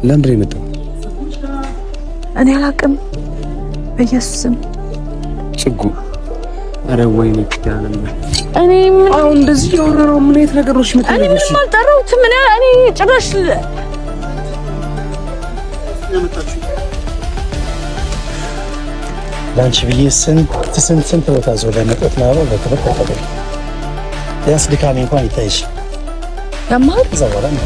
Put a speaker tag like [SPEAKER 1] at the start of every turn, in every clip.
[SPEAKER 1] ለምንድን ነው የመጣው?
[SPEAKER 2] እኔ አላውቅም። በኢየሱስም
[SPEAKER 1] ጽጉ አረ ወይኔ ኪዳነ
[SPEAKER 2] እኔ ምን
[SPEAKER 1] አሁን እንደዚህ ያወራው ምን አይነት ነገሮች መጥተው
[SPEAKER 2] እኔ ምን አልጠራሁትም። እኔ ጭራሽ
[SPEAKER 3] ላንቺ ብዬ ስንት ቦታ ዞር ለመጣት ነው በተፈጠረ ያስድካሚ እንኳን ይታይሽ
[SPEAKER 2] ያማል
[SPEAKER 3] ዘወራ ነው።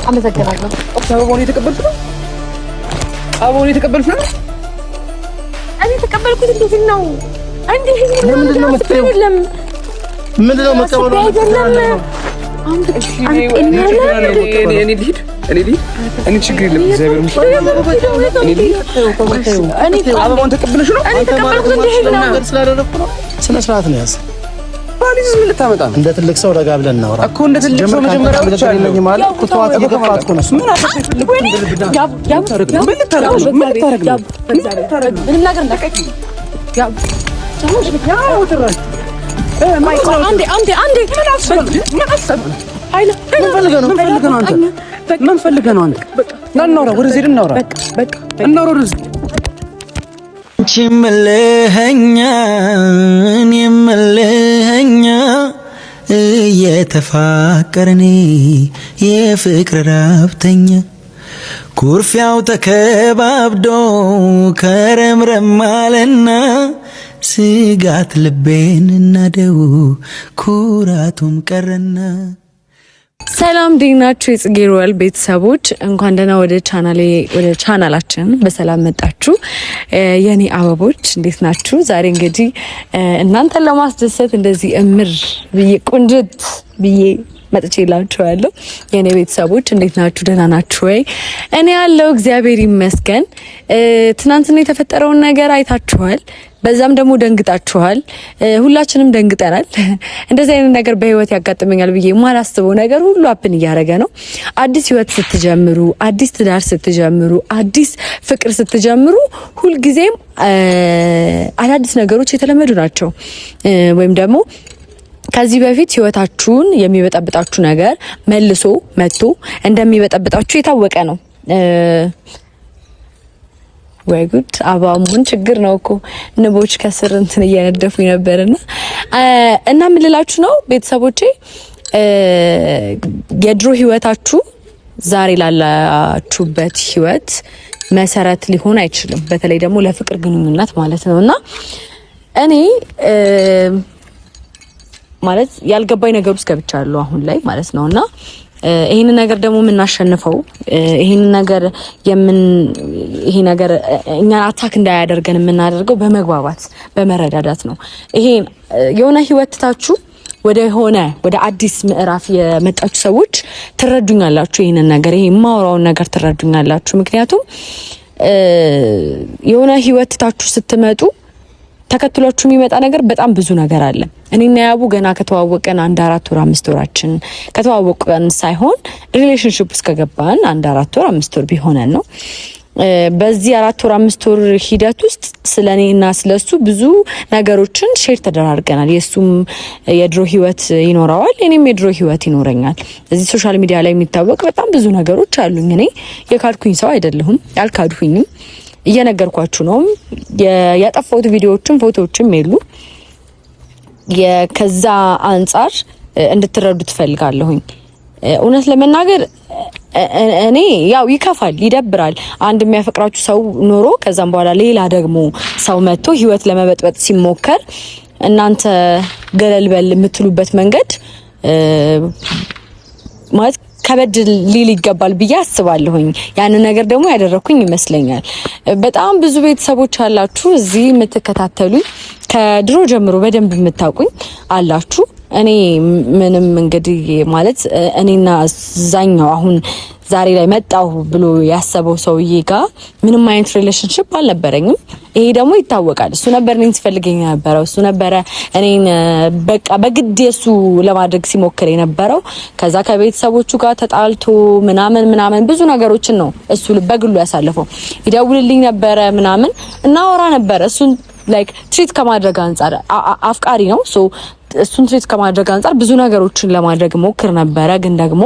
[SPEAKER 2] አመሰግናለሁ።
[SPEAKER 1] አበባውን የተቀበልኩ ነው። አበባውን የተቀበልኩ ነው።
[SPEAKER 2] እኔ ተቀበልኩት። እንዴት ነው አንዴ
[SPEAKER 3] ምንድን ነው መጥተው ምንድን ነው መጥተው
[SPEAKER 1] እኔ ችግር የለም። እግዚአብሔር ይመስገን። እኔ አበባውን ተቀበልሽ ነው።
[SPEAKER 2] እኔ ተቀበልኩት። እንዴት ነው
[SPEAKER 3] ስላደረኩ ነው። ስነ ስርዓት ነው ያዝ።
[SPEAKER 1] ባሊዝ ምን ልታመጣ ነው?
[SPEAKER 3] እንደ ትልቅ ሰው ረጋ ብለን እናውራ
[SPEAKER 1] እኮ። እንደ ትልቅ ሰው መጀመሪያ ብቻ አይደለም ማለት ቁጥዋት እየገፋት እኮ ነው። ምን አፈሽልኩ?
[SPEAKER 2] ምንም ነገር እንዳቀቂ ያው አንዴ
[SPEAKER 1] ምን ፈልገህ ነው አንተ? እናውራ፣ ወደዚህ እናውራ። በቃ እናውራ ወደዚህ።
[SPEAKER 4] አንቺ መልህኛ እኔም መልህኛ እየተፋቀርን የፍቅር ራብተኛ ኩርፊያው ተከባብዶ ከረምረም አለና ስጋት ልቤን እናደው ኩራቱም ቀረና።
[SPEAKER 2] ሰላም ዲናችሁ የጽጌ ሮያል ቤተሰቦች እንኳን ደህና ወደ ቻናላችን በሰላም መጣችሁ። የኔ አበቦች እንዴት ናችሁ? ዛሬ እንግዲህ እናንተን ለማስደሰት እንደዚህ እምር ብዬ ቁንጅት ብዬ መጥቼላችኋለሁ። የኔ ቤተሰቦች እንዴት ናችሁ? ደህና ናችሁ ወይ? እኔ ያለው እግዚአብሔር ይመስገን። ትናንትና የተፈጠረውን ነገር አይታችኋል። በዛም ደግሞ ደንግጣችኋል። ሁላችንም ደንግጠናል። እንደዚህ አይነት ነገር በህይወት ያጋጥመኛል ብዬ የማላስበው ነገር ሁሉ አፕን እያደረገ ነው። አዲስ ህይወት ስትጀምሩ፣ አዲስ ትዳር ስትጀምሩ፣ አዲስ ፍቅር ስትጀምሩ ሁልጊዜም አዳዲስ ነገሮች የተለመዱ ናቸው። ወይም ደግሞ ከዚህ በፊት ህይወታችሁን የሚበጠብጣችሁ ነገር መልሶ መጥቶ እንደሚበጠብጣችሁ የታወቀ ነው። ወይ ጉድ! አባሙን ችግር ነው እኮ ንቦች ከስር እንትን እየነደፉኝ ነበርና እና ምን ልላችሁ ነው ቤተሰቦቼ፣ የድሮ ህይወታችሁ ዛሬ ላላችሁበት ህይወት መሰረት ሊሆን አይችልም። በተለይ ደግሞ ለፍቅር ግንኙነት ማለት ነውና እኔ ማለት ያልገባኝ ነገር ውስጥ ገብቻለሁ አሁን ላይ ማለት ነውና ይሄን ነገር ደግሞ የምናሸንፈው ይሄ ነገር እኛ አታክ እንዳያደርገን የምናደርገው በመግባባት በመረዳዳት ነው። ይሄ የሆነ ህይወታችሁ ወደ አዲስ ምዕራፍ የመጣችሁ ሰዎች ትረዱኛላችሁ። ይሄን ነገር ይሄ ማውራውን ነገር ትረዱኛላችሁ። ምክንያቱም የሆነ ህይወታችሁ ስትመጡ ተከትሏችሁ የሚመጣ ነገር በጣም ብዙ ነገር አለ። እኔና ያቡ ገና ከተዋወቀን 1 4 ወር 5 ወራችን ከተዋወቀን ሳይሆን ሪሌሽንሺፕ ውስጥ ከገባን 1 4 ወር 5 ወር ቢሆነን ነው። በዚህ 4 ወር 5 ወር ሂደት ውስጥ ስለኔና ስለሱ ብዙ ነገሮችን ሼር ተደራርገናል። የሱም የድሮ ህይወት ይኖረዋል፣ እኔም የድሮ ህይወት ይኖረኛል። እዚህ ሶሻል ሚዲያ ላይ የሚታወቅ በጣም ብዙ ነገሮች አሉኝ። እኔ የካድኩኝ ሰው አይደለሁም፣ ያልካድኩኝም እየነገርኳችሁ ነው። ያጠፋሁት ቪዲዮዎችም ፎቶዎችም የሉ። ከዛ አንፃር እንድትረዱ ትፈልጋለሁኝ። እውነት ለመናገር እኔ ያው ይከፋል፣ ይደብራል። አንድ የሚያፈቅራችሁ ሰው ኖሮ ከዛም በኋላ ሌላ ደግሞ ሰው መጥቶ ህይወት ለመበጥበጥ ሲሞከር እናንተ ገለልበል የምትሉበት መንገድ ማለት ከበድ ሊል ይገባል ብዬ አስባለሁኝ። ያን ነገር ደግሞ ያደረኩኝ ይመስለኛል። በጣም ብዙ ቤተሰቦች አላችሁ እዚህ የምትከታተሉኝ፣ ከድሮ ጀምሮ በደንብ የምታውቁኝ አላችሁ። እኔ ምንም እንግዲህ ማለት እኔና ዛኛው አሁን ዛሬ ላይ መጣሁ ብሎ ያሰበው ሰውዬ ጋር ምንም አይነት ሪሌሽንሺፕ አልነበረኝም። ይሄ ደግሞ ይታወቃል። እሱ ነበር እኔን ሲፈልገኝ የነበረው፣ እሱ ነበረ እኔን በቃ በግድ የሱ ለማድረግ ሲሞክር የነበረው። ከዛ ከቤተሰቦቹ ጋር ተጣልቶ ምናምን ብዙ ነገሮችን ነው እሱ በግሉ ያሳለፈው። ይደውልልኝ ነበረ ምናምን እናወራ ነበረ። እሱን ላይክ ትሪት ከማድረግ አንፃር አፍቃሪ ነው ሶ እሱን ትሪት ከማድረግ አንፃር ብዙ ነገሮችን ለማድረግ ሞክር ነበረ። ግን ደግሞ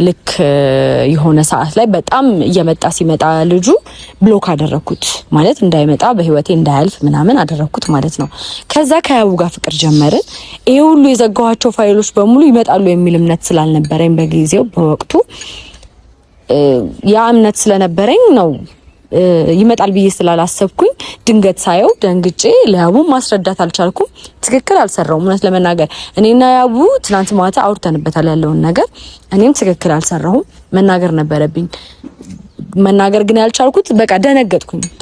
[SPEAKER 2] ልክ የሆነ ሰዓት ላይ በጣም እየመጣ ሲመጣ ልጁ ብሎክ አደረኩት ማለት እንዳይመጣ በህይወቴ እንዳያልፍ ምናምን አደረኩት ማለት ነው። ከዛ ከያቡ ጋር ፍቅር ጀመርን። ይሄ ሁሉ የዘጋኋቸው ፋይሎች በሙሉ ይመጣሉ የሚል እምነት ስላልነበረኝ በጊዜው በወቅቱ ያ እምነት ስለነበረኝ ነው ይመጣል ብዬ ስላላሰብኩኝ ድንገት ሳየው ደንግጬ ለያቡ ማስረዳት አልቻልኩም። ትክክል አልሰራውም። እውነት ለመናገር እኔና ያቡ ትናንት ማታ አውርተንበታል ያለውን ነገር። እኔም ትክክል አልሰራሁም፣ መናገር ነበረብኝ። መናገር ግን ያልቻልኩት በቃ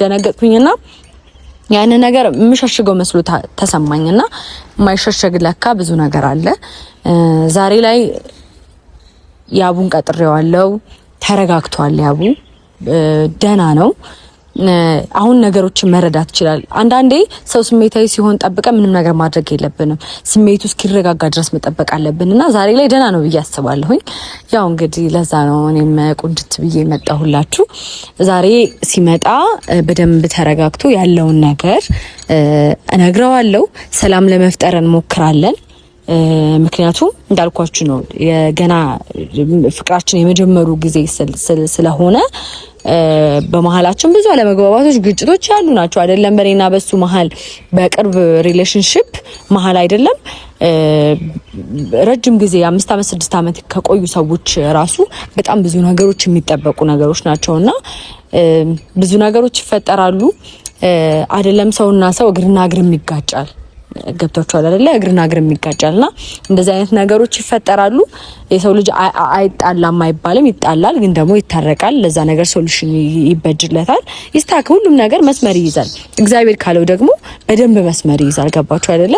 [SPEAKER 2] ደነገጥኩኝና ያንን ነገር የምሸሽገው መስሎ ተሰማኝና ማይሸሸግ ለካ ብዙ ነገር አለ። ዛሬ ላይ ያቡን ቀጥሬዋለሁ። ተረጋግቷል ያቡ ደህና ነው። አሁን ነገሮችን መረዳት ይችላል። አንዳንዴ ሰው ስሜታዊ ሲሆን ጠብቀ ምንም ነገር ማድረግ የለብንም። ስሜቱ እስኪረጋጋ ድረስ መጠበቅ አለብንና ዛሬ ላይ ደህና ነው ብዬ አስባለሁኝ። ያው እንግዲህ ለዛ ነው እኔም ቁንጅት ብዬ መጣሁላችሁ። ዛሬ ሲመጣ በደንብ ተረጋግቶ ያለውን ነገር እነግረዋለሁ። ሰላም ለመፍጠር እንሞክራለን። ምክንያቱም እንዳልኳችሁ ነው የገና ፍቅራችን የመጀመሩ ጊዜ ስለሆነ በመሃላችን ብዙ አለመግባባቶች፣ ግጭቶች ያሉ ናቸው። አይደለም በኔና በሱ መሃል በቅርብ ሪሌሽንሺፕ መሃል አይደለም ረጅም ጊዜ 5 አመት 6 አመት ከቆዩ ሰዎች ራሱ በጣም ብዙ ነገሮች የሚጠበቁ ነገሮች ናቸውና ብዙ ነገሮች ይፈጠራሉ። አይደለም ሰውና ሰው እግርና እግርም ይጋጫል። ገብቷቸዋል አይደለ? እግርና እግር የሚጋጫልና እንደዚህ አይነት ነገሮች ይፈጠራሉ። የሰው ልጅ አይጣላም አይባልም፣ ይጣላል፣ ግን ደግሞ ይታረቃል። ለዛ ነገር ሶሉሽን ይበጅለታል፣ ይስታክ ሁሉም ነገር መስመር ይይዛል። እግዚአብሔር ካለው ደግሞ በደንብ መስመር ይይዛል። ገባችሁ አይደለ?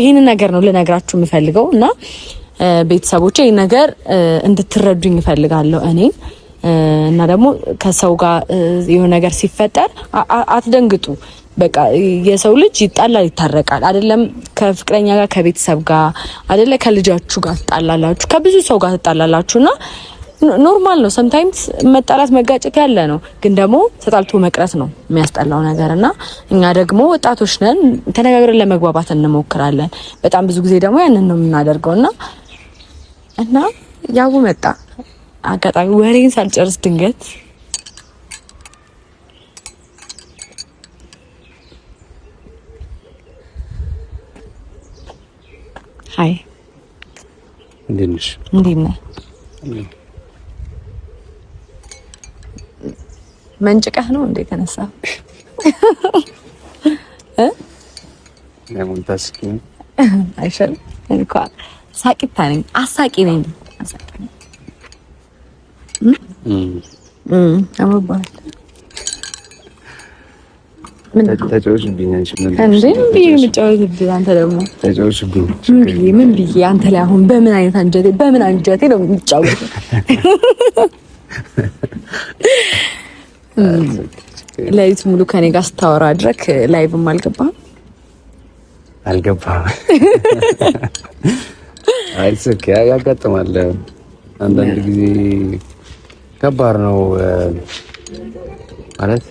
[SPEAKER 2] ይሄንን ነገር ነው ልነግራችሁ የምፈልገው እና ቤተሰቦቼ ይሄን ነገር እንድትረዱኝ እፈልጋለሁ እኔ እና ደግሞ ከሰው ጋር የሆነ ነገር ሲፈጠር አትደንግጡ። በቃ የሰው ልጅ ይጣላል፣ ይታረቃል። አይደለም ከፍቅረኛ ጋር ከቤተሰብ ጋር አይደለ ከልጃችሁ ጋር ትጣላላችሁ፣ ከብዙ ሰው ጋር ትጣላላችሁና ኖርማል ነው። ሰምታይምስ መጣላት መጋጨት ያለ ነው፣ ግን ደግሞ ተጣልቶ መቅረት ነው የሚያስጠላው ነገርና እኛ ደግሞ ወጣቶች ነን፣ ተነጋግረን ለመግባባት እንሞክራለን። በጣም ብዙ ጊዜ ደግሞ ያንን ነው የምናደርገውና ያቡ መጣ። አጋጣሚ ወሬን ሳልጨርስ ድንገት ሃይ
[SPEAKER 1] እንዴት ነሽ?
[SPEAKER 2] እንዴት ነህ? መንጭቀህ ነው እንዴ ተነሳህ?
[SPEAKER 1] ለምን ታስቂኝ?
[SPEAKER 2] አይሻል እንኳን ሳቂታ ነኝ፣ አሳቂ ነኝ። አመባል
[SPEAKER 1] ተጫወችብኝ አንቺ ምን
[SPEAKER 2] ብዬ የምጫወትብህ አንተ ደግሞ
[SPEAKER 1] ተጫወችብኝ።
[SPEAKER 2] ምን ብዬ አንተ ላይ አሁን በምን አይነት አንጀቴ ነው የምጫወተው? ሌሊት ሙሉ ከኔ ጋር ስታወራ አድረክ ላይቭም አልገባህም?
[SPEAKER 1] አይ ስልክ ያጋጥማል አንዳንድ ጊዜ ከባድ ነው ማለት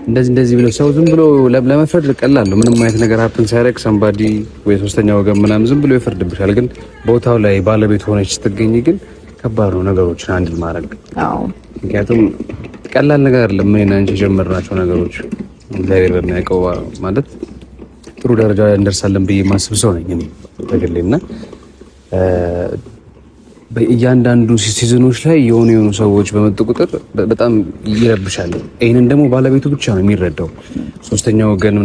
[SPEAKER 1] እንደዚህ ብሎ ሰው ዝም ብሎ ለመፍረድ ቀላል ነው። ምንም አይነት ነገር ሀፕን ሳይረክ ሰምባዲ ወይ ሶስተኛ ወገን ምናምን ዝም ብሎ ይፈርድብሻል። ግን ቦታው ላይ ባለቤት ሆነች ስትገኝ ግን ከባድ ነው ነገሮችን አንድል ማድረግ። አዎ ምክንያቱም ቀላል ነገር አይደለም። ምን እና እንጂ ጀመርናቸው ነገሮች እግዚአብሔር በሚያውቀው ማለት ጥሩ ደረጃ ላይ እንደርሳለን ብዬ ማስብ ሰው ነኝ እኔ በግሌና በእያንዳንዱ ሲዝኖች ላይ የሆኑ ሰዎች በመጡ ቁጥር በጣም ይረብሻል። ይሄንን ደግሞ ባለቤቱ ብቻ ነው የሚረዳው። ሶስተኛ ወገን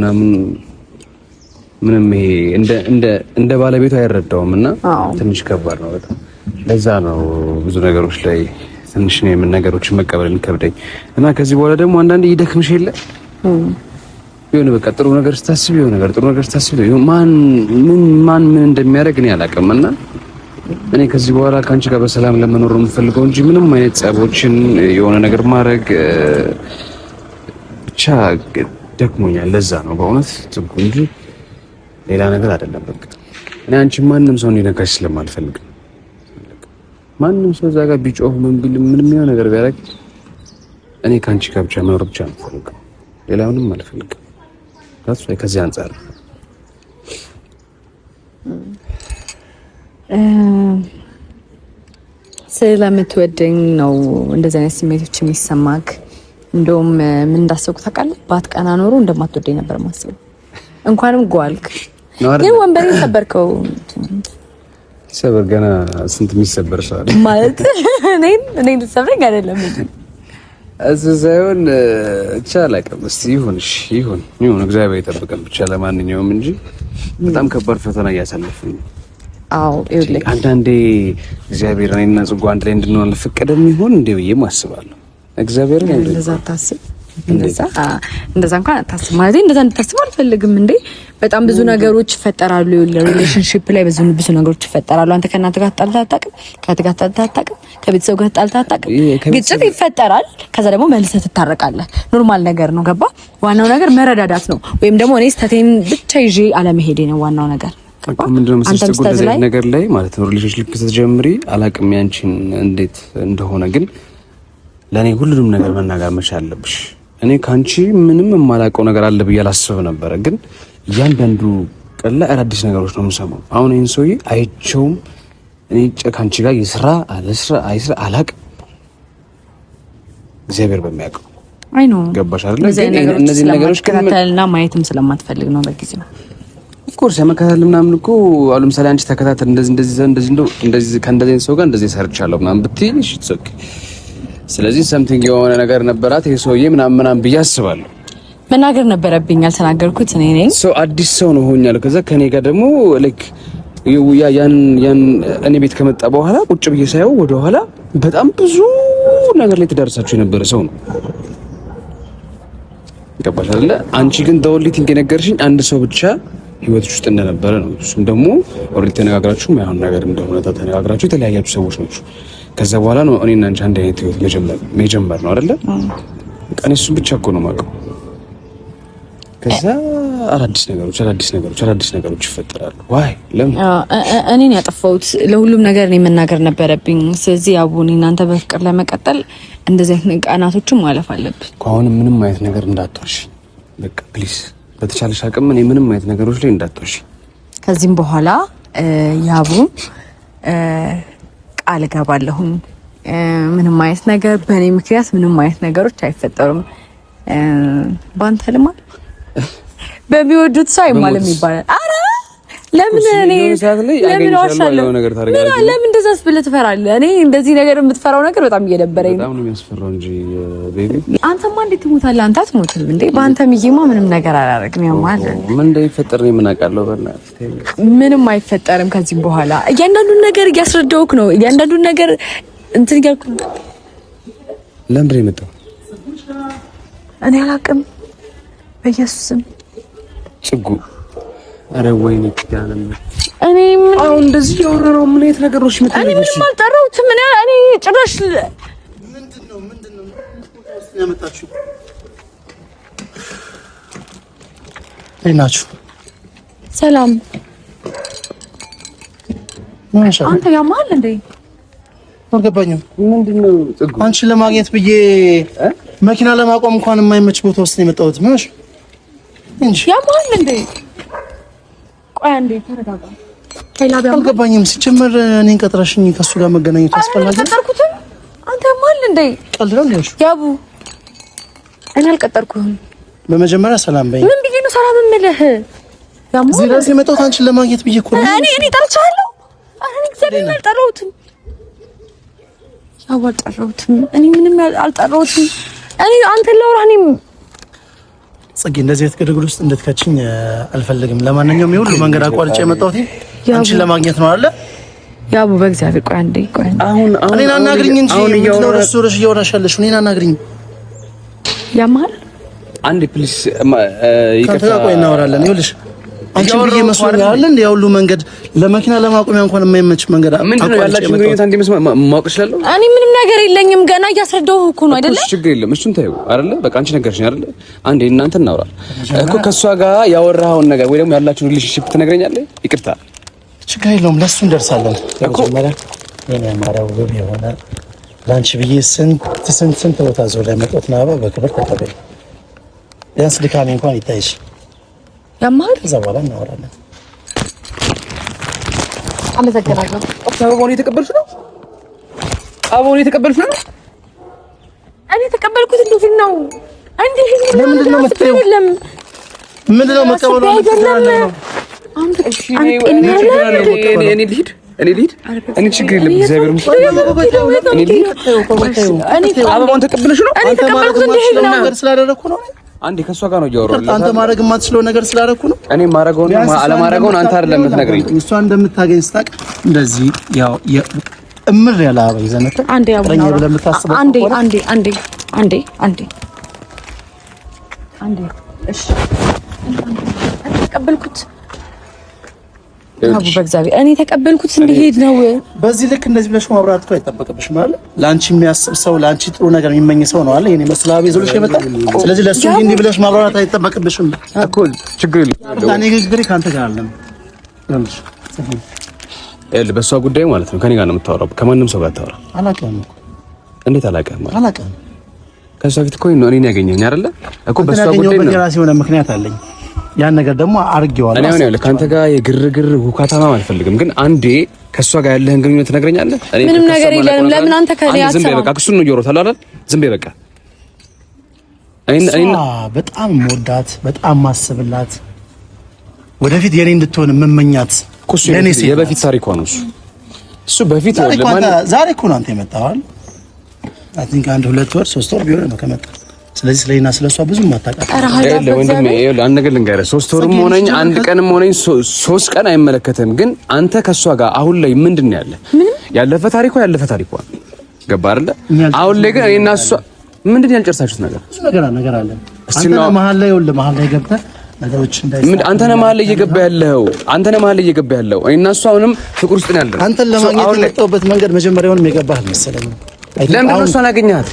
[SPEAKER 1] ምንም ይሄ እንደ ባለቤቱ አይረዳውም እና ትንሽ ከባድ ነው በጣም። ለዛ ነው ብዙ ነገሮች ላይ ትንሽ ነው የምን ነገሮችን መቀበል የሚከብደኝ እና ከዚህ በኋላ ደግሞ አንዳንዴ ይደክምሽ የለ የሆነ በቃ ጥሩ ነገር ስታስብ የሆነ ነገር ጥሩ ነገር ስታስብ ማን ምን እንደሚያደርግ እኔ አላውቅም እና እኔ ከዚህ በኋላ ካንቺ ጋር በሰላም ለመኖር ነው የምፈልገው እንጂ ምንም አይነት ጸቦችን የሆነ ነገር ማድረግ ብቻ ደክሞኛል። ለዛ ነው በእውነት ትጉ እንጂ ሌላ ነገር አይደለም። በቃ እኔ አንቺ ማንም ሰው እንዲነካሽ ስለማልፈልግ ማንም ሰው እዛ ጋር ቢጮህ ምን ቢል ምንም የሆነ ነገር ቢያደርግ እኔ ካንቺ ጋር ብቻ መኖር ብቻ ነው የምፈልገው። ሌላ ምንም አልፈልግም። ከዚህ አንፃር
[SPEAKER 2] ስለምትወደኝ ነው እንደዚህ አይነት ስሜቶች የሚሰማክ። እንደውም ምን እንዳሰብኩ ታውቃለህ? ባትቀና ኖሮ እንደማትወደኝ ነበር ማስበው። እንኳንም ጓልክ ግን ወንበሬን ሰበርከው።
[SPEAKER 1] ሰበር ገና ስንት የሚሰበር ሰው አለ
[SPEAKER 2] ማለት እኔን ልትሰብረኝ አይደለም እንዴ?
[SPEAKER 1] አዘዛዩን ቻላቀም እስቲ ይሁን እግዚአብሔር ይጠብቀን ብቻ ለማንኛውም እንጂ በጣም ከባድ ፈተና እያሳለፍን ነው።
[SPEAKER 2] አዎ ይኸውልህ
[SPEAKER 1] አንዳንዴ እግዚአብሔር እኔና ጽጓ አንድ ላይ እንድንሆን አልፈቀደም ይሆን እንዴ ብዬ አስባለሁ። እግዚአብሔር ነው
[SPEAKER 2] እንደዛ ታስብ እንደዛ እንኳን አታስብ ማለት እንደዛ እንድታስብ አልፈልግም እንዴ። በጣም ብዙ ነገሮች ይፈጠራሉ። ይኸውልህ ሪሌሽንሺፕ ላይ ብዙ ነገሮች ይፈጠራሉ። አንተ ከእናንተ ጋር ተጣልተህ አታውቅም፣ ከእህትህ ጋር ተጣልተህ አታውቅም፣ ከቤተሰብ ጋር ተጣልተህ አታውቅም። ግጭት ይፈጠራል። ከዛ ደግሞ መልሰህ ትታረቃለህ። ኖርማል ነገር ነው። ገባ? ዋናው ነገር መረዳዳት ነው። ወይም ደግሞ እኔ ስህተቴን ብቻ ይዤ አለመሄዴ ነው ዋናው ነገር።
[SPEAKER 1] ምንድነው መሰለሽ ጉዳይ ነገር ላይ ማለት ነው ሪሌሽንሺፕ ስትጀምሪ አላቅም ያንቺን እንዴት እንደሆነ ግን ለኔ ሁሉንም ነገር መናገር መቻል አለብሽ። እኔ ካንቺ ምንም የማላውቀው ነገር አለ ብዬ አላስብ ነበር፣ ግን እያንዳንዱ ቀን ላይ አዳዲስ ነገሮች ነው የምሰማው። አሁን ይሄን ሰውዬ አይቼውም እኔ ካንቺ ጋር ይስራ አላቅም፣ እግዚአብሔር በሚያውቀው
[SPEAKER 2] አይ ነው
[SPEAKER 1] ገባሽ አይደል? እነዚህ ነገሮች
[SPEAKER 2] ከታተልና ማየትም ስለማትፈልግ ነው በጊዜው
[SPEAKER 1] ኦፍኮርስ ያመካታል ምናምን እኮ አሉ። ምሳሌ አንቺ ተከታተል እንደዚህ ከእንደዚህ ሰው ጋር እንደዚህ ሰርቻለሁ ምናምን ብትይኝ እሺ ትሰክ። ስለዚህ ሰምቲንግ የሆነ ነገር ነበራት ይሄ ሰውዬ ምናምን ብዬ አስባለሁ።
[SPEAKER 2] መናገር ነበረብኝ ያልተናገርኩት እኔ ነኝ።
[SPEAKER 1] አዲስ ሰው ነው ሆኛለሁ። ከዛ ከኔ ጋር ደግሞ ላይክ ያን እኔ ቤት ከመጣ በኋላ ቁጭ ብዬ ሳየው ወደ ኋላ በጣም ብዙ ነገር ላይ ተዳርሳችሁ የነበረ ሰው ነው። ገባሽ አይደለ? አንቺ ግን ደውልቲንግ የነገርሽኝ አንድ ሰው ብቻ ህይወትሽ ውስጥ እንደነበረ ነው። እሱም ደግሞ ኦልሬዲ ተነጋግራችሁ ማይሆን ነገር እንደሆነ ተነጋግራችሁ የተለያያችሁ ሰዎች ናችሁ። ከዛ በኋላ ነው እኔና አንቺ አንድ አይነት ህይወት መጀመር ነው አይደለ? ቀን እሱን ብቻ እኮ ነው የማውቀው። ከዛ አዳዲስ ነገሮች ይፈጠራሉ። ዋይ ለምን
[SPEAKER 2] እኔን ያጠፋሁት ለሁሉም ነገር እኔ መናገር ነበረብኝ። ስለዚህ አቡኒ እናንተ በፍቅር ለመቀጠል እንደዚህ አይነት ቀናቶችን ማለፍ አለብን።
[SPEAKER 1] አሁን ምንም አይነት ነገር እንዳትዋሽ በቃ ፕሊዝ። በተቻለሽ አቅም እኔ ምንም አይነት ነገሮች ላይ እንዳትዋሽ።
[SPEAKER 2] ከዚህም በኋላ ያቡ ቃል ገባለሁ ምንም አይነት ነገር በእኔ ምክንያት ምንም አይነት ነገሮች አይፈጠሩም። ባንተ ልማል በሚወዱት ሰው አይማልም ይባላል። አረ ለምን ዋሻለሁ? ለምን እንደዛስ ብለህ ትፈራለህ? እኔ እንደዚህ ነገር የምትፈራው ነገር በጣም እየደበረኝ ነው።
[SPEAKER 1] በጣም ነው የሚያስፈራው እንጂ ቤቢ
[SPEAKER 2] አንተማ እንዴት ትሞታለህ? አንተ አትሞትም እንዴ? በአንተ ሚዜማ ምንም ነገር አላደርግም። ያማል
[SPEAKER 1] ምን እንደሚፈጠር ነው ምን አውቃለሁ። በእናትህ
[SPEAKER 2] ምንም አይፈጠርም ከዚህ በኋላ። እያንዳንዱን ነገር እያስረዳሁህ ነው። እያንዳንዱን ነገር እንትን እያልኩ ነው።
[SPEAKER 1] ለምን ነው የመጣው?
[SPEAKER 2] እኔ አላውቅም። በኢየሱስም
[SPEAKER 1] ጽጉ አረ ወይኔ ኪዳነ
[SPEAKER 2] እኔ
[SPEAKER 1] አሁን እንደዚህ ያወራው ምን አይነት ነገሮች
[SPEAKER 2] እኔ ምንም አልጠራሁትም። እኔ ጭራሽ
[SPEAKER 3] ምንድነው ያመጣችሁ? ናችሁ?
[SPEAKER 2] ሰላም
[SPEAKER 3] ማሻአላ።
[SPEAKER 2] አንተ ያማል እንዴ?
[SPEAKER 3] አልገባኝም።
[SPEAKER 1] ምንድነው ጽጉ?
[SPEAKER 3] አንቺን ለማግኘት ብዬ መኪና ለማቆም እንኳን የማይመች ቦታ ውስጥ ነው የመጣሁት። ማሽ እንጂ ያማል እንዴ? ቆይ አንዴ ተረጋጋ። አልገባኝም። ሲጀመር እኔን ቀጥረሽኝ ከሱ ጋር መገናኘቱ አስፈላጊ ነው?
[SPEAKER 2] አልቀጠርኩትም። አንተ ያማል እንዴ?
[SPEAKER 3] ቀልድ ነው እንዴ?
[SPEAKER 2] ያቡ እኔ አልቀጠርኩህም።
[SPEAKER 3] በመጀመሪያ ሰላም በይ።
[SPEAKER 2] ምን ብዬ ነው ሰላም የምልህ? ያማል
[SPEAKER 3] እዚህ ድረስ የመጣሁት አንቺን ለማግኘት ብዬ እኮ ነው።
[SPEAKER 2] እኔ ጠርቻለሁ። እኔ እግዚአብሔር አልጠራሁትም። ያው አልጠራሁትም። እኔ ምንም አልጠራሁትም። እኔ አንተ ላውራ እኔም
[SPEAKER 3] ጽጌ እንደዚህ የተገደግል ውስጥ እንድትከችኝ አልፈልግም። ለማንኛውም የሁሉ መንገድ አቋርጬ የመጣሁት አንቺን ለማግኘት ነው አይደል?
[SPEAKER 2] ያቡ በእግዚአብሔር ቆይ አንዴ
[SPEAKER 3] አሁን እኔን አናግሪኝ እንጂ ምንድነው ረሱልሽ እያወራሽ ያለሽ? እኔን አናግሪኝ።
[SPEAKER 2] ያማል
[SPEAKER 1] አንዴ ፕሊስ
[SPEAKER 3] ይከፋ። ቆይ እናወራለን። ይኸውልሽ አንቺ ብዬ መስሎኝ አይደል እንዴ? ያው ሁሉ መንገድ ለመኪና ለማቆሚያ እንኳን የማይመች መንገድ
[SPEAKER 1] ምንድነው ያላችሁ ግንኙነት? አንዴ ማወቅ እችላለሁ?
[SPEAKER 2] እኔ ምንም ነገር የለኝም። ገና እያስረዳሁህ እኮ ነው አይደለ?
[SPEAKER 1] ችግር የለም። እሱን ታዩ አይደለ? በቃ አንቺ ነገርሽኝ አይደለ? አንዴ እናንተ እናውራ እኮ ከሷ ጋር ያወራኸውን ነገር ወይ ደግሞ ያላችሁ ሪሌሽንሺፕ ትነግረኛለህ? ይቅርታ
[SPEAKER 3] ችግር የለውም። ለሱ እንደርሳለን እኮ መጀመሪያ የኔ አማራው ውብ የሆነ ላንቺ ብዬ ስንት ቦታ ዞር ያመጣሁት ነው። በክብር ተቀበል። ቢያንስ ድካሜ እንኳን ይታይሽ።
[SPEAKER 2] ያማል።
[SPEAKER 3] ከዛ በኋላ እናወራለን።
[SPEAKER 2] አመሰግናለሁ።
[SPEAKER 1] አበባውን የተቀበልሽ ነው? አበባውን የተቀበልሽ ነው?
[SPEAKER 2] እኔ የተቀበልኩት እንደዚህ ነው። አንዴ
[SPEAKER 3] ለምንድን ነው መጥተው? ምንድን ነው መቀበሉ?
[SPEAKER 1] እኔ ልሂድ። እኔ ችግር የለም። እግዚአብሔር አበባውን ተቀበልሽ ነው?
[SPEAKER 3] አንተ ማድረግ የማትችለው ነገር ስላደረኩ ነው።
[SPEAKER 1] አንዴ ከእሷ ጋር ነው እያወራሁ።
[SPEAKER 3] አንተ ማድረግ የማትችለው ነገር ስላደረኩ ነው።
[SPEAKER 1] እኔ ማድረገውን አለማድረገውን አንተ አይደለም የምትነግረኝ።
[SPEAKER 3] እሷ እንደምታገኝ ስታውቅ እንደዚህ ያው እምር ያለ አበባ ይዘህ መጥተህ
[SPEAKER 2] አንዴ እሺ ተቀበልኩት። አቡ በእግዚአብሔር እኔ ተቀበልኩት እንዲሄድ ነው።
[SPEAKER 3] በዚህ ልክ እንደዚህ ብለሽ ማብራት እኮ አይጠበቅብሽም ማለት ላንቺ የሚያስብ ሰው ላንቺ ጥሩ ነገር የሚመኝ ሰው ነው አለ የኔ መስላቤ ይዞልሽ የመጣ። ስለዚህ ለሱ እንዲህ ብለሽ ማብራት አይጠበቅብሽም
[SPEAKER 1] እኮ። ችግር የለም።
[SPEAKER 3] እኔ ግግሬ ካንተ ጋር አለም
[SPEAKER 1] በሷ ጉዳይ ማለት ነው። ከኔ ጋር ነው የምታወራው፣ ከማንም ሰው ጋር አታወራ።
[SPEAKER 3] አላውቅም እኮ።
[SPEAKER 1] እንዴት አላውቅም?
[SPEAKER 3] አላውቅም።
[SPEAKER 1] ከሷ ፊት እኮ ነው እኔን ያገኘኝ አይደለ እኮ። በሷ ጉዳይ ነው
[SPEAKER 3] የራሴ የሆነ ምክንያት አለኝ። ያን ነገር ደግሞ አርጌዋለሁ።
[SPEAKER 1] እኔ አሁን ያለ ካንተ ጋር የግርግር ሁካታማ አልፈልግም፣ ግን አንዴ ከሷ ጋር ያለህን ግንኙነት ትነግረኛለህ።
[SPEAKER 2] ምንም ነገር የለንም። ለምን አንተ ከኔ አትሰማም?
[SPEAKER 1] ዝም በይ በቃ። እሱን ነው እየወራሁ አይደል? ዝም በይ በቃ። እኔ
[SPEAKER 3] በጣም ወዳት፣ በጣም ማስብላት፣ ወደፊት የኔ እንድትሆን መመኛት
[SPEAKER 1] ለኔ የበፊት ታሪኳ ነው እሱ በፊት
[SPEAKER 3] ዛሬ እኮ ነው አንተ የመጣኸው አይደል? አይ ቲንክ 1-2 ወር 3 ወር ቢሆን ነው ከመጣ። ስለዚህ ስለኔና ስለሷ ብዙ ማታውቃት
[SPEAKER 1] ወንድሜ፣ አንድ ነገር ልንገርህ፣ 3 ወርም ሆነኝ 1 ቀንም ሆነኝ 3 ቀን አይመለከትም። ግን አንተ ከሷ ጋር አሁን ላይ ምንድን ያለ ያለፈ ታሪኳ ገባህ አይደለ? አሁን ላይ ግን እኔና እሷ ምንድን ያልጨርሳችሁት ነገር?
[SPEAKER 3] ብዙ ነገር አለ። አንተ መሀል ላይ ገብተህ ነገሮች
[SPEAKER 1] አንተ ነህ መሀል ላይ እየገባ ያለው እኔና እሷ አሁንም ፍቅር ውስጥ ነው ያለው።
[SPEAKER 3] አንተን ለማግኘት የመጣሁበት መንገድ መጀመሪያውንም የገባህ መሰለኝ።
[SPEAKER 1] ለምን ነው እሷን አገኘሃት?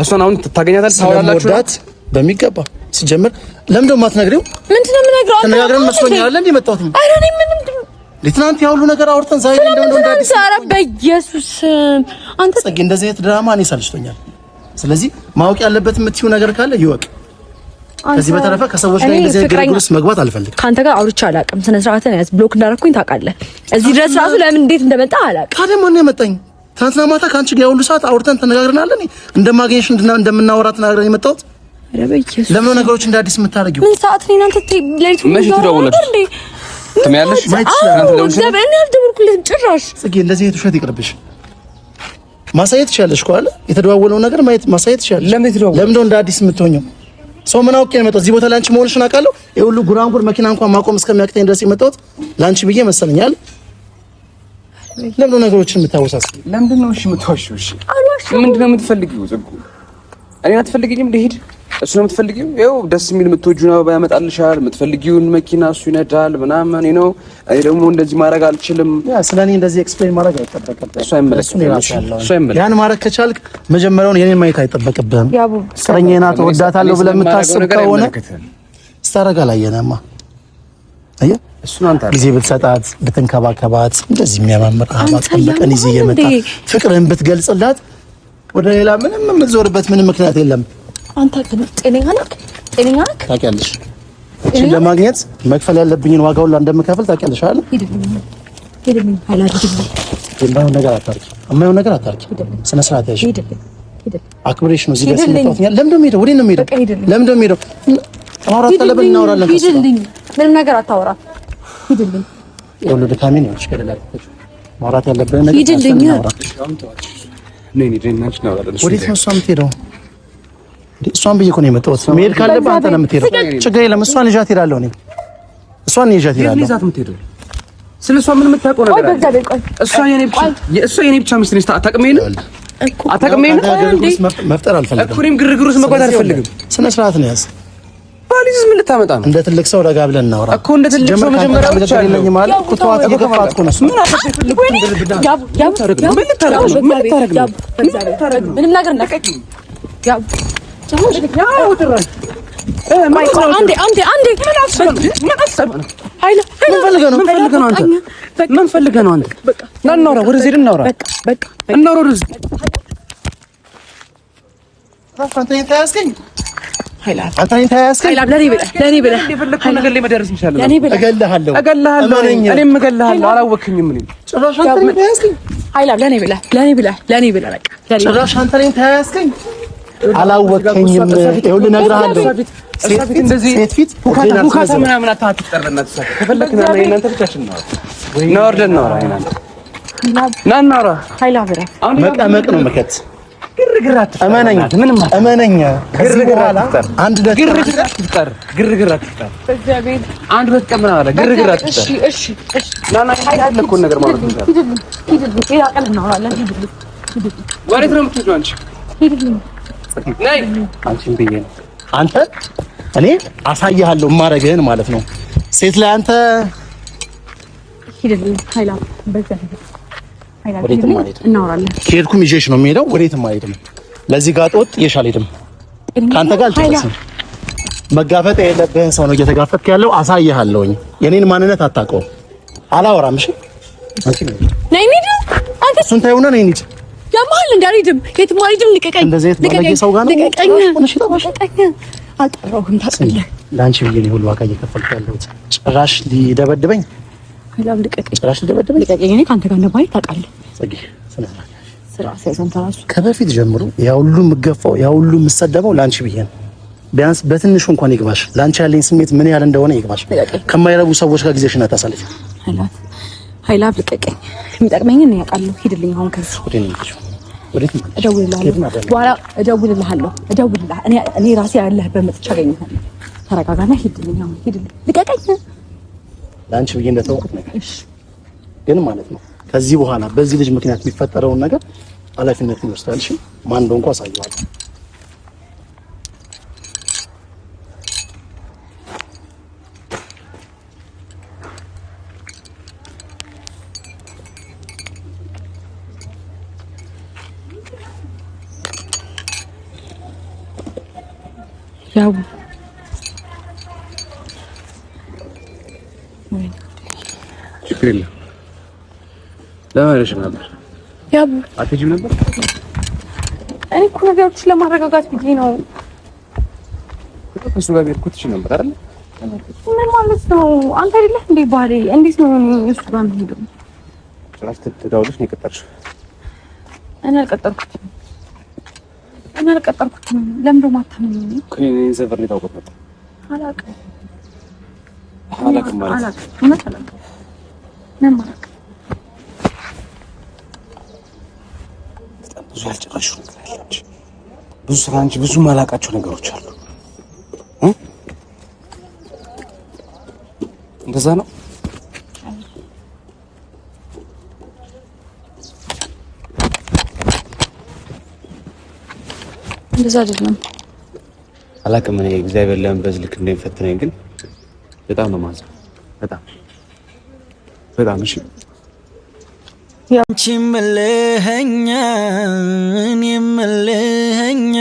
[SPEAKER 1] እሷን አሁን ታገኛታለህ? ታወራላችሁ
[SPEAKER 3] በሚገባ ሲጀምር ለምን ደሞ አትነግሪው?
[SPEAKER 2] ምንድነው የምነግረው?
[SPEAKER 3] ተነጋግረን መስሎኛል እንዴ መጣሁት።
[SPEAKER 2] ኧረ እኔ ምንም
[SPEAKER 3] ለትናንት ያው ሁሉ ነገር አውርተን ዛሬ እንደው እንዳዲስ
[SPEAKER 2] ኧረ በኢየሱስ አንተ
[SPEAKER 3] ጸጊ እንደዚህ አይነት ድራማ እኔ ሰልችቶኛል። ስለዚህ ማወቅ ያለበት የምትይው ነገር ካለ ይወቅ። ከዚህ በተረፈ ከሰዎች ጋር እንደዚህ ግርግር ውስጥ መግባት አልፈልግም።
[SPEAKER 2] ካንተ ጋር አውርቼ አላውቅም። ስነ ስርዓትን ያዝ። ብሎክ እንዳደረኩኝ ታውቃለህ። እዚህ ድረስ ራሱ ለምን እንዴት እንደመጣ አላውቅም።
[SPEAKER 3] ታዲያ ማን ያመጣኝ? ትናንትና ማታ ካንቺ ጋር ሁሉ ሰዓት አውርተን ተነጋግረናል። እንደማገኘሽ እንደምናወራ ተነጋግረን የመጣሁት።
[SPEAKER 2] ኧረ በኢየሱስ
[SPEAKER 3] ለምን ነገሮች እንደ አዲስ የምታረጊው?
[SPEAKER 2] ምን ሰዓት ነው እናንተ ለይቱ
[SPEAKER 1] መቼ ትደውላለች? ትመያለሽ?
[SPEAKER 2] ጭራሽ
[SPEAKER 3] ጽጌ እንደዚህ ውሸት ይቅርብሽ። ማሳየት ትችያለሽ እኮ አለ የተደዋወለው ነገር ማሳየት ትችያለሽ። ለምን እንደ አዲስ የምትሆኘው? ሰው ምን አውቄ ነው የመጣሁት? እዚህ ቦታ ላንቺ መሆንሽን አውቃለሁ። ይሄ ሁሉ ጉራንጉር መኪና እንኳን ማቆም እስከሚያቅተኝ ድረስ የመጣሁት ላንቺ ብዬ መሰለኛል። ለምን ነገሮችን የምታወሳስ?
[SPEAKER 1] ለምንድን ነው እሺ የምትዋሺው? እሺ ምንድን ነው የምትፈልጊው? ጽጉ እኔ አትፈልጊኝም? ልሂድ? እሱ ነው የምትፈልጊው? ይኸው ደስ የሚል የምትወጂውን አበባ ያመጣልሻል፣ የምትፈልጊውን መኪና እሱ ይነዳል ምናምን ነው። እኔ ደግሞ እንደዚህ ማድረግ አልችልም።
[SPEAKER 3] ያ ስለኔ እንደዚህ ኤክስፕሌን ማድረግ አይጠበቅብህም።
[SPEAKER 1] እሱ አይመለከትም።
[SPEAKER 3] ያን ማድረግ ከቻልክ መጀመሪያውን የኔን ማየት አይጠበቅብህም። ፍቅረኛዬ ናት እወዳታለሁ ብለህ የምታስብ ከሆነ ስታረጋ ላየነማ አየህ እሱን አንተ ጊዜ ብትሰጣት ብትንከባከባት እንደዚህ የሚያማምር አበባ ቀን ይዘህ እየመጣ ፍቅርህን ብትገልጽላት ወደ ሌላ ምንም የምትዞርበት ምንም ምክንያት የለም።
[SPEAKER 2] አንተ ጤነኛ ነህ?
[SPEAKER 3] ታውቂያለሽ እቺን ለማግኘት መክፈል ያለብኝን ዋጋ ሁሉ እንደምከፍል ታውቂያለሽ አይደል?
[SPEAKER 2] ሄድልኝ አላድርግልኝ።
[SPEAKER 3] የማይሆን ነገር አታርቂ። ስነ ስርዓት ያዥ። አክብሬሽ ነው እዚህ ጋር ሲመጣው ለምን ደም ሄደው? ወዴት ነው የምሄደው? ለምን ደም ሄደው? ማውራት ካለብን እናወራለን።
[SPEAKER 2] ሄድልኝ። ምንም ነገር አታወራ። ሄድልኝ።
[SPEAKER 3] ሁሉ ድካሜ ነው። እሺ ከደላክ ማውራት ያለብን ነገር
[SPEAKER 2] ሄድልኝ።
[SPEAKER 3] ወዴት ነው እሷ የምትሄደው? እሷን ብዬሽ እኮ ነው የመጣሁት። መሄድ ካለብህ አንተ ነው የምትሄደው። ችግር የለም። እሷን ይዣት እሄዳለሁ። እኔ እሷን ይዣት እሄዳለሁ።
[SPEAKER 1] ስለ እሷ ምን የምታውቀው ነገር አለ? እሷ የኔ ብቻ ሚስት ነች። አታውቅም?
[SPEAKER 3] መፍጠር አልፈልግም
[SPEAKER 1] እኮ እኔም ግርግር ውስጥ መግባት አልፈልግም።
[SPEAKER 3] ስነ ስርዓት ነው ያዝ።
[SPEAKER 1] ባሊዝ ምን ልታመጣ ነው?
[SPEAKER 3] እንደ ትልቅ ሰው ረጋ ብለን እናውራ
[SPEAKER 1] እኮ። እንደ ትልቅ ሰው መጀመሪያ ብቻ አይደለም ማለት እኮ። ተዋት እየገፋት እኮ ነው። ምን አታፈልጉ?
[SPEAKER 2] ምንም ነገር እንዳቀቂ ያው
[SPEAKER 1] ምን ፈልገህ ነው አንተ? እናውራ፣ ወደዚህ እናውራ። እናውራ ወደዚህ።
[SPEAKER 3] አንተ ነኝ ታያስከኝ
[SPEAKER 2] ኃይላብ ለኔ ብለህ
[SPEAKER 1] የፈለከው ነገር ላይ መደረስ እንችላለን።
[SPEAKER 3] እገልሃለሁ
[SPEAKER 1] እኔም እገልሃለሁ። አላወቅኝም ምን
[SPEAKER 3] ጭራሽ አንተ ነኝ ታያስከኝ
[SPEAKER 2] ኃይላብ ለኔ ብለህ በቃ
[SPEAKER 3] ጭራሽ አንተ ነኝ ታያስከኝ አላወቅኝም። ይኸውልህ እነግርሃለሁ ሴት እንደዚህ ሴት ፊት
[SPEAKER 1] ሁካታ ምናምን አታጥጠርነት ሰው ከፈለክና እናንተ ብቻችን ነው ወርደን ነው አይናንተ ናናራ
[SPEAKER 2] ኃይላብ
[SPEAKER 3] መቀመቅ ነው መከት ግርግር አትፍጠር። እመነኝ ግርግር አትፍጠር። አንድ ግርግር አትፍጠር።
[SPEAKER 2] በእግዚአብሔር
[SPEAKER 1] አንድ በቀም ነው አለ ግርግር አትፍጠር። እሺ ናና ያለከው ነገር ማለት ነው።
[SPEAKER 2] ሂድልኝ ያቀልህ ነው አለ ሂድልኝ
[SPEAKER 1] ወሬት ነው የምትሄጂው አንቺ
[SPEAKER 2] ሂድልኝ
[SPEAKER 1] ነይ አንቺን ብዬ ነው
[SPEAKER 3] አንተ እኔ አሳይሃለሁ የማረግህን ማለት ነው። ሴት ላይ አንተ
[SPEAKER 2] ሂድልኝ ኃይላብ በእግዚአብሔር
[SPEAKER 3] ወዴትም አልሄድም።
[SPEAKER 2] እናወራለን።
[SPEAKER 3] ከሄድኩም ይዤሽ ነው የምሄደው። ወዴትም አልሄድም። ለዚህ ጋር ጦጥ ይዤሽ አልሄድም። ካንተ ጋር አልጨረስም። መጋፈጥ የሌለብህን ሰው ነው እየተጋፈጥክ ያለው። አሳይሃለሁኝ። የኔን ማንነት አታውቀውም። አላወራም። እሺ አንቺ
[SPEAKER 2] ነይ እንሂድ። አንተ
[SPEAKER 3] እሱን ታዩና ነይ እንሂድ።
[SPEAKER 2] ያማል እንዳልሄድም የትም አልሄድም። ልቀቀኝ።
[SPEAKER 3] እንደዚህ ባለጌ ሰው ጋር ነው።
[SPEAKER 2] ልቀቀኝ። አልጠራሁም። ታውቃለህ
[SPEAKER 3] ለአንቺ ብዬ ነው ሁሉ ዋጋ እየከፈልኩ ያለሁት። ጭራሽ ሊደበድበኝ
[SPEAKER 2] ኃይላብ ልቀቀኝ።
[SPEAKER 3] ጭራሽ ሊደበድበኝ
[SPEAKER 2] ልቀቀኝ። እኔ ካንተ ጋር እንደማይት ታውቃለህ።
[SPEAKER 3] ጽጌ
[SPEAKER 2] ስራ ሳይሰንታ ራሱ
[SPEAKER 3] ከበፊት ጀምሮ ያ ሁሉ የምገፋው ያ ሁሉ የምሰደበው ለአንቺ ብዬ ነው። ቢያንስ በትንሹ እንኳን ይግባሽ። ለአንቺ ያለኝ ስሜት ምን ያህል እንደሆነ ይግባሽ። ከማይረቡ ሰዎች ጋር ጊዜሽን አታሳልፊ።
[SPEAKER 2] ኃይላብ ልቀቀኝ። የሚጠቅመኝን ያውቃለሁ። ሂድልኝ አሁን ከዚህ እደውልልሃለሁ። እኔ ራሴ ያለህበት መጥቻ አገኘሃለሁ። ተረጋጋና ሂድልኝ አሁን ሂድልኝ። ልቀቀኝ።
[SPEAKER 3] ለአንቺ ብዬ እንደተወኩት ነገር ግን ማለት ነው ከዚህ በኋላ በዚህ ልጅ ምክንያት የሚፈጠረውን ነገር ኃላፊነቱን ይወስዳል። እሺ ማን እንደሆንኩ አሳየዋለሁ።
[SPEAKER 2] ያው
[SPEAKER 1] ችግር የለም። ለማለሽ ነበር
[SPEAKER 2] ያው
[SPEAKER 1] አትሄጂም ነበር።
[SPEAKER 2] እኔ እኮ ነገሮችን ለማረጋጋት ብዬ ነው።
[SPEAKER 1] እሱ ጋር ቤት ኩትሽ ነበር አይደል?
[SPEAKER 2] ምን ማለት ነው? አንተ አይደለህ እንዴ ባሌ? እንዴት ነው እሱ ጋር የምሄደው?
[SPEAKER 1] ጭራሽ ትደውልሽ ነው የቀጠርሽው?
[SPEAKER 2] እኔ አልቀጠርኩትም። ለምን ደሞ አታምነኝ?
[SPEAKER 1] ከኔ ሰፈር ላይ ታውቀው ነበር።
[SPEAKER 2] አላውቅም
[SPEAKER 1] ማለት
[SPEAKER 2] እውነት አላውቅም። ምን ማለት
[SPEAKER 1] ብዙ ያልጨረሽው ነገር አለ እንጂ ብዙ ስራ እንጂ ብዙ ማላውቃቸው ነገሮች አሉ። እንደዛ ነው።
[SPEAKER 2] እንደዛ አይደለም።
[SPEAKER 1] አላውቅም። እኔ እግዚአብሔር ለምን በዚህ ልክ እንደሚፈትነኝ ግን በጣም ነው ማዘን። በጣም እሺ።
[SPEAKER 4] ያንቺ ምልህኛ እኔም ምልህኛ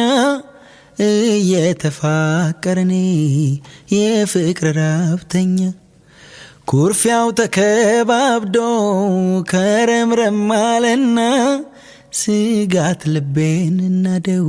[SPEAKER 4] እየተፋቀርን የፍቅር ራብተኛ ኩርፊያው ተከባብዶ ከረምረም አለና ስጋት ልቤን እናደው